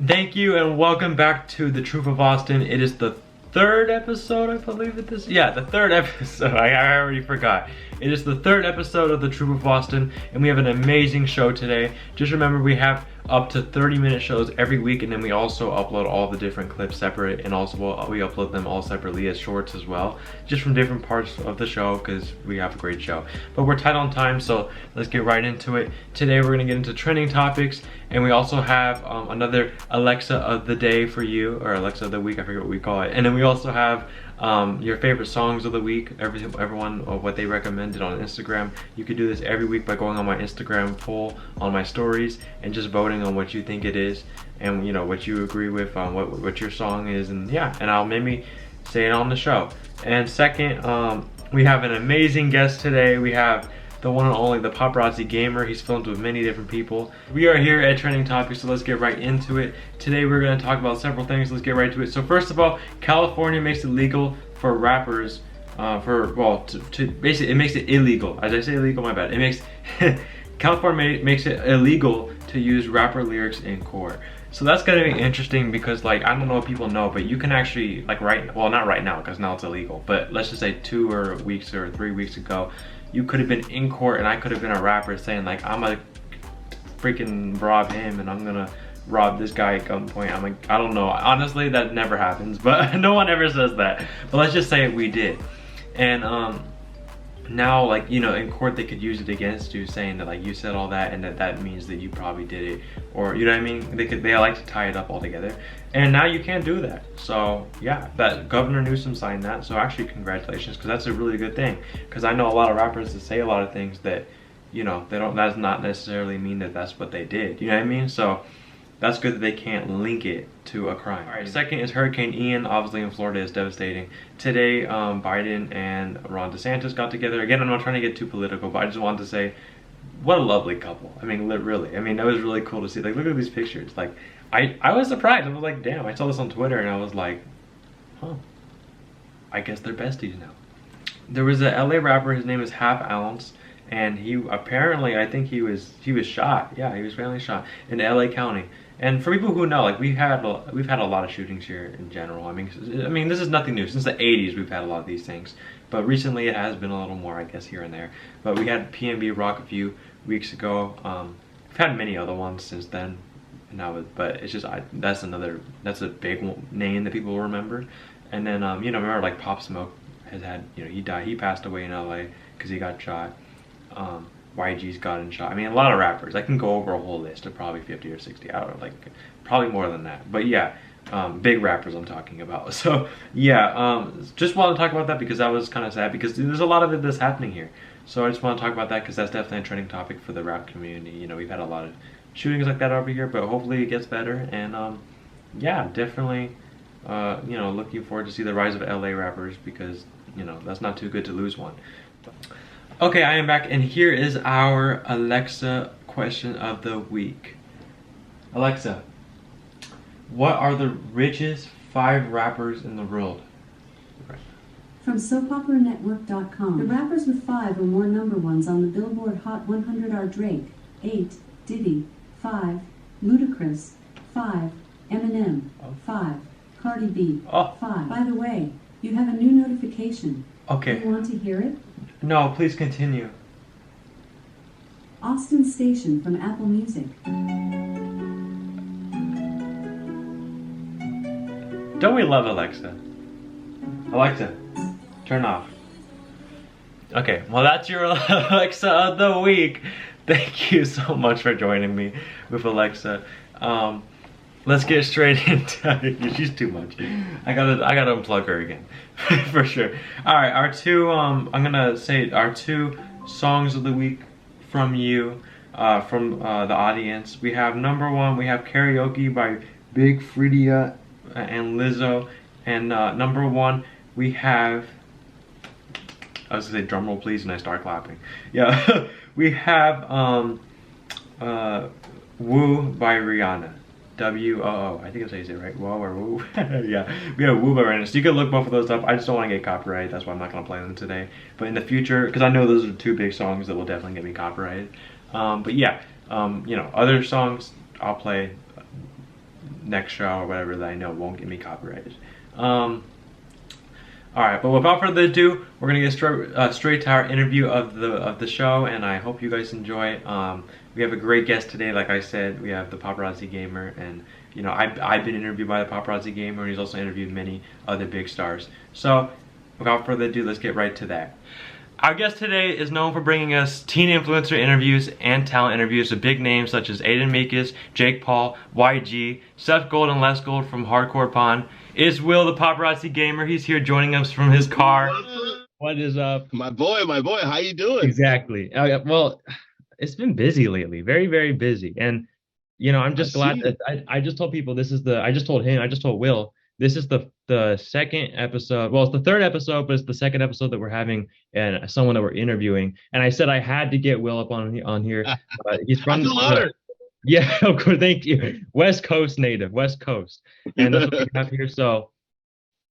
Thank you and welcome back to The Truth of Austin. It is the third episode, I believe it is. Yeah, the third episode. I already forgot. It is the third episode of The Truth of Austin, and we have an amazing show today. Just remember, we have up to 30-minute shows every week, and then we also upload all the different clips separate, and also we upload them all separately as shorts as well, just from different parts of the show, because we have a great show. But we're tight on time, so let's get right into it. Today we're gonna get into trending topics, and we also have another Alexa of the day for you, or Alexa of the week, I forget what we call it. And then we also have your favorite songs of the week, everyone what they recommended on Instagram. You could do this every week by going on my Instagram poll on my stories and just voting on what you think it is, and you know what you agree with on what your song is, and yeah, and I'll maybe say it on the show. And second, we have an amazing guest today. We have the one and only ThepaparazziGamer. He's filmed with many different people. We are here at Trending Topics, so let's get right into it. Today we're going to talk about several things. Let's get right to it. So first of all, California makes it legal for rappers, basically it makes it illegal. As I say illegal, my bad. It makes California makes it illegal to use rapper lyrics in court. So that's gonna be interesting because, like, I don't know if people know, but you can actually, like, not right now because now it's illegal, but let's just say 2 weeks or 3 weeks ago, you could have been in court and I could have been a rapper saying, like, I'm gonna freaking rob him and I'm gonna rob this guy at gunpoint. I'm like, I don't know. Honestly, that never happens, but no one ever says that. But let's just say we did. And now, like, you know, in court they could use it against you, saying that, like, you said all that and that means that you probably did it, or, you know what I mean? They like to tie it up all together, and now you can't do that. So yeah, that Governor Newsom signed that, so actually congratulations, because that's a really good thing, because I know a lot of rappers that say a lot of things that, you know, that does not necessarily mean that that's what they did, you know what I mean? So that's good that they can't link it to a crime. All right, second is Hurricane Ian. Obviously in Florida is devastating. Today, Biden and Ron DeSantis got together. Again, I'm not trying to get too political, but I just wanted to say, what a lovely couple. I mean, really. I mean, that was really cool to see. Like, look at these pictures. Like, I was surprised. I was like, damn, I saw this on Twitter and I was like, huh, I guess they're besties now. There was a LA rapper, his name is Half Ounce, and he apparently, I think he was shot. Yeah, he was apparently shot in LA County. And for people who know, like, we've had a lot of shootings here in general. I mean, this is nothing new. Since the 80s, we've had a lot of these things. But recently, it has been a little more, I guess, here and there. But we had PNB Rock a few weeks ago. We've had many other ones since then. But it's just, that's a big name that people will remember. And then, you know, remember, like, Pop Smoke has had, you know, he passed away in LA because he got shot. YG's gotten shot. I mean, a lot of rappers. I can go over a whole list of probably 50 or 60. I don't know, like, probably more than that. But yeah, big rappers I'm talking about. So yeah, just want to talk about that because that was kind of sad, because there's a lot of it that's happening here. So I just want to talk about that because that's definitely a trending topic for the rap community. You know, we've had a lot of shootings like that over here, but hopefully it gets better. And yeah, definitely, you know, looking forward to see the rise of LA rappers, because, you know, that's not too good to lose one. Okay, I am back, and here is our Alexa question of the week. Alexa, what are the richest 5 rappers in the world? From SoapOperaNetwork.com, the rappers with 5 or more number ones on the Billboard Hot 100 are Drake, 8, Diddy, 5, Ludacris, 5, Eminem, 5, Cardi B, 5. By the way, you have a new notification. Okay. Do you want to hear it? No, please continue. Austin Station from Apple Music. Don't we love Alexa? Alexa, turn off. Okay, well, that's your Alexa of the week. Thank you so much for joining me with Alexa. Let's get straight into it. She's too much. I gotta unplug her again, for sure. All right, our two, I'm gonna say our 2 songs of the week from you, from the audience. We have number 1, we have Karaoke by Big Freedia and Lizzo. And number 1, we have, I was gonna say drum roll please, and I start clapping. Yeah, we have Woo by Rihanna. W-O-O. I think that's how you say it, right? Whoa or woo. Yeah, we have Woo by Rihanna. So you can look both of those up. I just don't want to get copyrighted. That's why I'm not going to play them today. But in the future, because I know those are 2 big songs that will definitely get me copyrighted. But yeah, you know, other songs I'll play next show or whatever that I know won't get me copyrighted. All right, but without further ado, we're gonna get straight to our interview of the show, and I hope you guys enjoy. We have a great guest today. Like I said, we have the Paparazzi Gamer, and you know I've been interviewed by the Paparazzi Gamer, and he's also interviewed many other big stars. So without further ado, let's get right to that. Our guest today is known for bringing us teen influencer interviews and talent interviews with big names such as Aiden Makis, Jake Paul, YG, Seth Gold and Les Gold from Hardcore Pond. It's Will, the Paparazzi Gamer. He's here joining us from his car. What is up? My boy, how you doing? Exactly. Well, it's been busy lately. Very, very busy. And, you know, I'm just glad that I just told people I just told Will, this is the second episode. Well, it's the third episode, but it's the second episode that we're having and someone that we're interviewing. And I said I had to get Will up on here. He's from yeah, of course. Thank you. West Coast native, West Coast, and that's what we have here. So,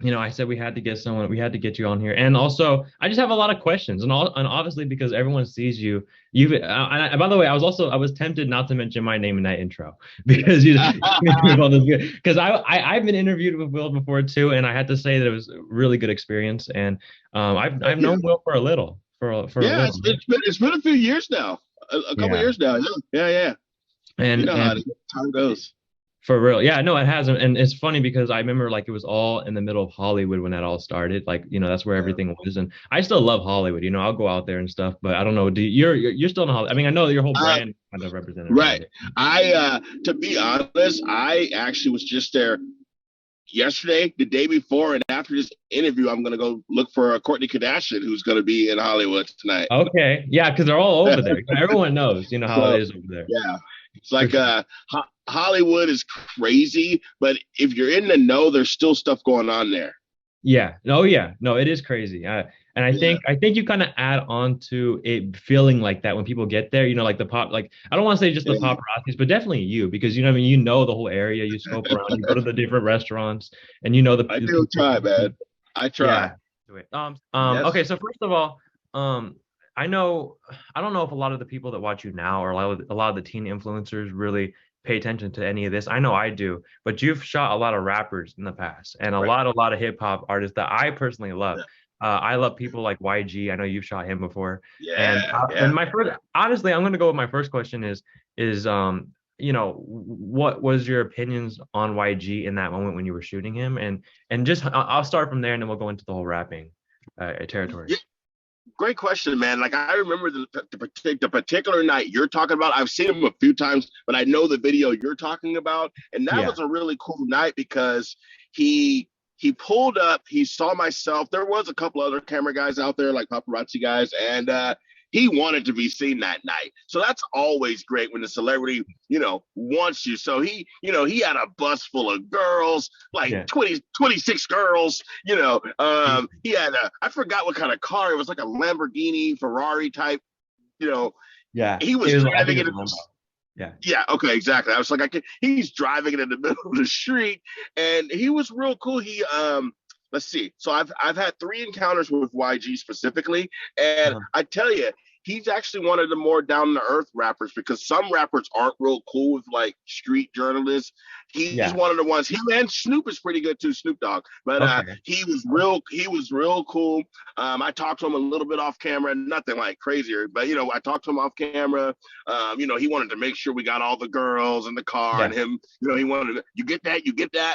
you know, I said we had to get you on here, and also I just have a lot of questions, and obviously because everyone sees you. By the way, I was tempted not to mention my name in that intro because because I've been interviewed with Will before too, and I had to say that it was a really good experience, and I've known Will for a little. It's been a few years now, a couple years now. Yeah. And you know how time goes. For real. Yeah, no, it hasn't. And it's funny because I remember like it was all in the middle of Hollywood when that all started. Like, you know, that's where everything was. And I still love Hollywood. You know, I'll go out there and stuff, but I don't know. You're still in Hollywood. I mean, I know your whole brand kind of represented. Right. To be honest, I actually was just there yesterday, the day before, and after this interview, I'm gonna go look for Kourtney Kardashian, who's gonna be in Hollywood tonight. Okay. Yeah, because they're all over there. Everyone knows, you know, how it is over there. Yeah. It's like Hollywood is crazy, but if you're in the know, there's still stuff going on there. Yeah. Oh, yeah. No, it is crazy. And I think you kind of add on to it feeling like that when people get there. You know, like I don't want to say just the paparazzis, but definitely you, because you know, I mean, you know the whole area. You scope around. You go to the different restaurants, and you know I do try, man. I try. Yeah. Okay. So first of all, I don't know if a lot of the people that watch you now or a lot of the teen influencers really pay attention to any of this. I know I do, but you've shot a lot of rappers in the past and a lot of hip hop artists that I personally love. Yeah. I love people like YG. I know you've shot him before. And my first, honestly, I'm going to go with my first question is you know, what was your opinions on YG in that moment when you were shooting him? And just I'll start from there and then we'll go into the whole rapping territory. Yeah. Great question, man. Like I remember the particular night you're talking about. I've seen him a few times, but I know the video you're talking about, and that was a really cool night because he pulled up. He saw myself. There was a couple other camera guys out there, like paparazzi guys, and he wanted to be seen that night. So that's always great when the celebrity, you know, wants you. So he had a bus full of girls, like 26 girls, you know. He had I forgot what kind of car. It was like a Lamborghini, Ferrari type, you know. Yeah. He was driving it. Yeah. Okay. Exactly. I was like, he's driving it in the middle of the street, and he was real cool. He let's see. So I've had 3 encounters with YG specifically, and I tell you, he's actually one of the more down to earth rappers because some rappers aren't real cool with like street journalists. He's one of the ones. Him and Snoop is pretty good too, Snoop Dogg. But he was real cool. I talked to him a little bit off camera, nothing like crazier, but you know, I talked to him off camera. You know, he wanted to make sure we got all the girls in the car, and him, you know, he wanted to, you get that.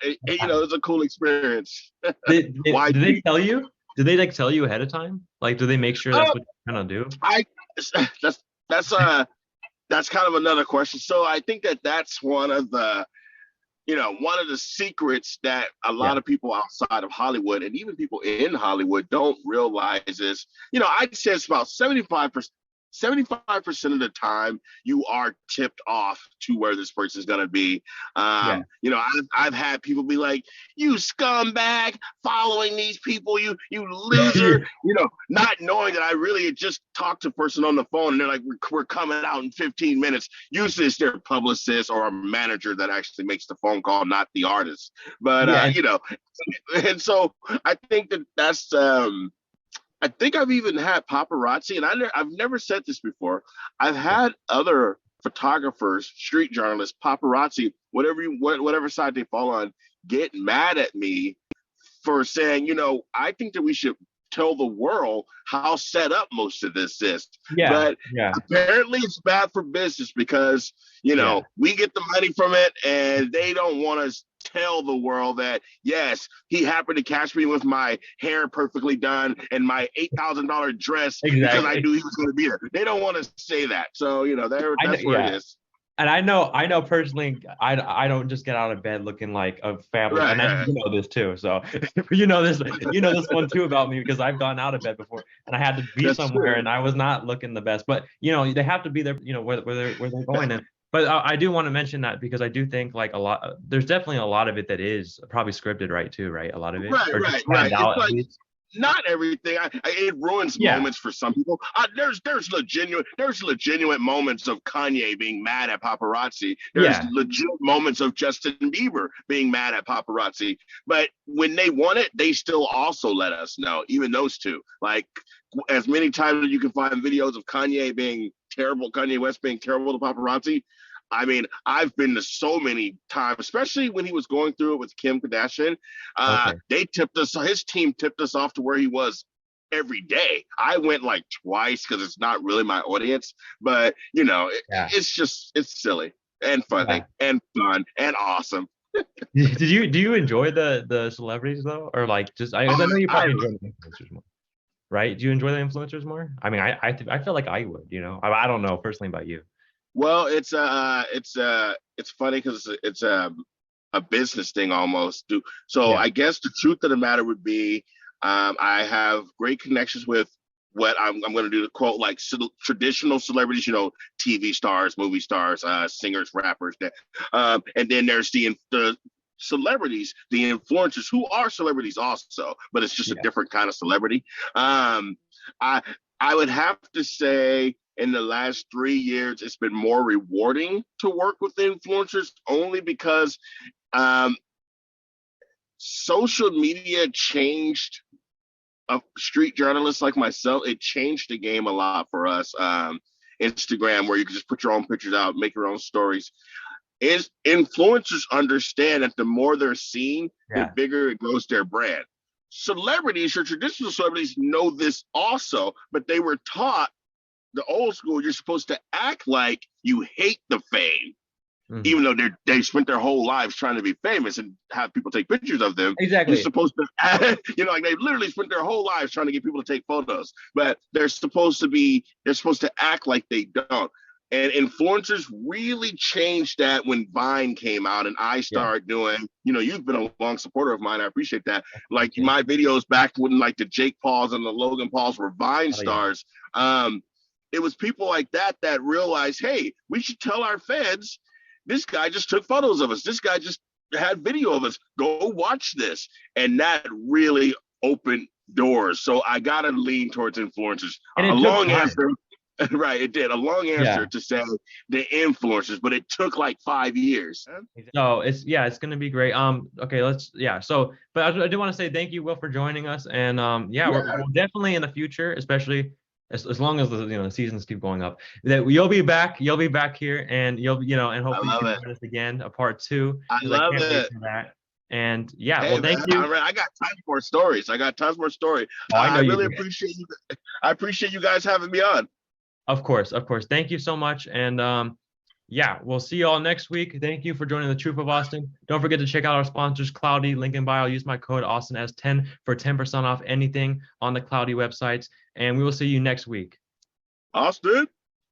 And, you know, it was a cool experience. Did they tell you? Did they like tell you ahead of time? Like, do they make sure that's what you're gonna do? That's kind of another question. So I think that's one of the secrets that a lot of people outside of Hollywood and even people in Hollywood don't realize is, you know, I'd say it's about 75% of the time you are tipped off to where this person's gonna be. You know, I've had people be like, "You scumbag, following these people, you loser," you know, not knowing that I really had just talked to a person on the phone, and they're like, "We're coming out in 15 minutes." Usually it's their publicist or a manager that actually makes the phone call, not the artist. But you know, and so I think that's. I think I've even had paparazzi, and I've never said this before. I've had other photographers, street journalists, paparazzi, whatever side they fall on, get mad at me for saying, I think that we should tell the world how set up most of this is. Yeah. But yeah. apparently it's bad for business because, we get the money from it and they don't want us tell the world that, yes, he happened to catch me with my hair perfectly done and my $8,000 dress because I knew he was going to be there. They don't want to say that. So, that's where it is. And I know personally, I don't just get out of bed looking like a family, Right, and right. you know this too. So you know this one too about me because I've gone out of bed before and I had to be somewhere and I was not looking the best. But they have to be there, where they're going. And but I do want to mention that because I do think like there's definitely a lot of it that is probably scripted, right? Too, right? A lot of it, right. It's like, not everything. It ruins moments for some people. There's legitimate moments of Kanye being mad at paparazzi. There's legit moments of Justin Bieber being mad at paparazzi. But when they want it, they still also let us know. Even those two, like as many times as you can find videos of Kanye West being terrible to paparazzi. I mean, I've been to so many times, especially when he was going through it with Kim Kardashian. His team tipped us off to where he was every day. I went like twice because it's not really my audience, but it's silly and funny and fun and awesome. Do you enjoy the celebrities though, or like just I know you probably enjoy the influencers more, right? Do you enjoy the influencers more? I mean, I feel like I would. I don't know personally about you. Well, it's funny because it's a business thing almost. So I guess the truth of the matter would be, I have great connections with what I'm going to do to quote like traditional celebrities, TV stars, movie stars, singers, rappers. And then there's the celebrities, the influencers who are celebrities also, but it's just a different kind of celebrity. I would have to say, in the last 3 years, it's been more rewarding to work with influencers only because social media changed street journalists like myself. It changed the game a lot for us. Instagram, where you can just put your own pictures out, make your own stories. Influencers understand that the more they're seen, the bigger it grows their brand. Celebrities or traditional celebrities know this also, but they were taught the old school, you're supposed to act like you hate the fame, even though they spent their whole lives trying to be famous and have people take pictures of them. Exactly. You're supposed to act, like they literally spent their whole lives trying to get people to take photos, but they're supposed to act like they don't. And influencers really changed that when Vine came out and I started doing, you've been a long supporter of mine. I appreciate that. Like my videos back when like the Jake Pauls and the Logan Pauls were Vine stars. It was people like that realized, hey, we should tell our fans, this guy just took photos of us. This guy just had video of us. Go watch this. And that really opened doors. So I got to lean towards influencers. A long answer. Right, it did. A long answer to say the influencers, but it took like 5 years. No, it's going to be great. Okay, So, but I do want to say thank you, Will, for joining us. And we're definitely in the future, especially as long as the seasons keep going up, that you'll be back here and you'll and hopefully you can join us again, a part 2. I love it. And well, thank you. I got tons more stories. I really appreciate you. I appreciate you guys having me on. Of course. Thank you so much. And we'll see you all next week. Thank you for joining the Truth of Austin. Don't forget to check out our sponsors, Cloudy, link in bio. Use my code AustinS10 for 10% off anything on the Cloudy websites. And we will see you next week. Austin.